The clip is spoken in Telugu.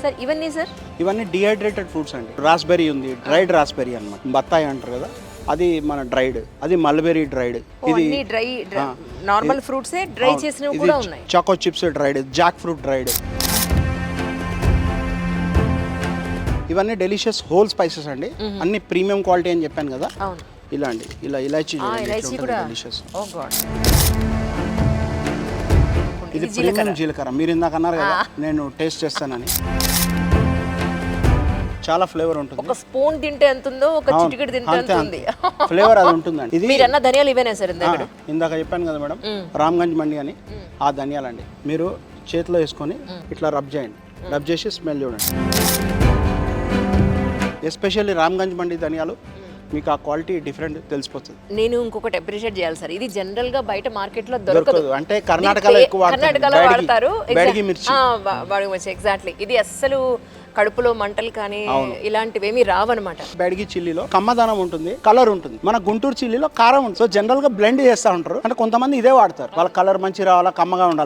సార్ ఇవన్నీ సార్? ఇవన్నీ డిహైడ్రేటెడ్ ఫ్రూట్స్ అండి. రాస్బెర్రీ ఉంది, డ్రైడ్ రాస్బెర్రీ అన్నమాట. బత్తాయి అంటారు కదా, అది మన డ్రైడ్. అది మల్బెరీ డ్రైడ్. ఇది డ్రై నార్మల్ ఫ్రూట్సే డ్రై చేసినవి కూడా ఉన్నాయి. Choco chips dried, jackfruit dried. ఇవన్నీ డెలిషియస్ హోల్ స్పైసెస్ అండి. అన్ని ప్రీమియం క్వాలిటీ అని చెప్పాను కదా. అవును. ఇలా అండి, ఇలా ఇలాచీ కూడా డెలిషియస్. ఓ గాడ్. ఇది ప్రీమియం జీలకర్ర. మీరు ఇందాక అన్నారు కదా నేను టేస్ట్ చేస్తానని. చాలా ఫ్లేవర్ ఉంటుంది. ఒక స్పూన్ తింటే ఎంత ఉందో ఒక చిటికెడు తింటే ఎంత ఉంది. ఫ్లేవర్ అది ఉంటుందండి. ఇది మీరు అన్న ధనియాలు ఇవేనా సార్? ఇందాక చెప్పాను కదా మేడం, రామ్గంజ్ మండి అని. ఆ ధనియాలండి మీరు చేతిలో వేసుకొని ఇట్లా రబ్ చేయండి. రబ్ చేసి స్మెల్ చూడండి. ఎస్పెషల్లీ రామ్గంజ్ మండి ధనియాలు, మీకు ఆ క్వాలిటీ డిఫరెంట్ తెలిసిపోతుంది. నేను ఇంకొకటి అప్రిషియేట్ చేయాలి సార్, ఇది జనరల్ గా బయట మార్కెట్ లో దొరకదు. అంటే కర్ణాటకలో ఎక్కువ వాడతారు. బ్యాడిగి మిర్చి. ఎగ్జాక్ట్లీ. ఇది అస్సలు కడుపులో మంటలు కానీ ఇలాంటివి ఏమీ రావన్నమాట. బ్యాడిగి చిల్లీలో కమ్మదనం ఉంటుంది, కలర్ ఉంటుంది. మన గుంటూరు చిల్లీలో కారం ఉంటుంది. సో జనరల్ గా బ్లెండ్ చేస్తూ ఉంటారు. అంటే కొంతమంది ఇదే వాడతారు, వాళ్ళ కలర్ మంచి రావాలా, కమ్మగా ఉండాలి.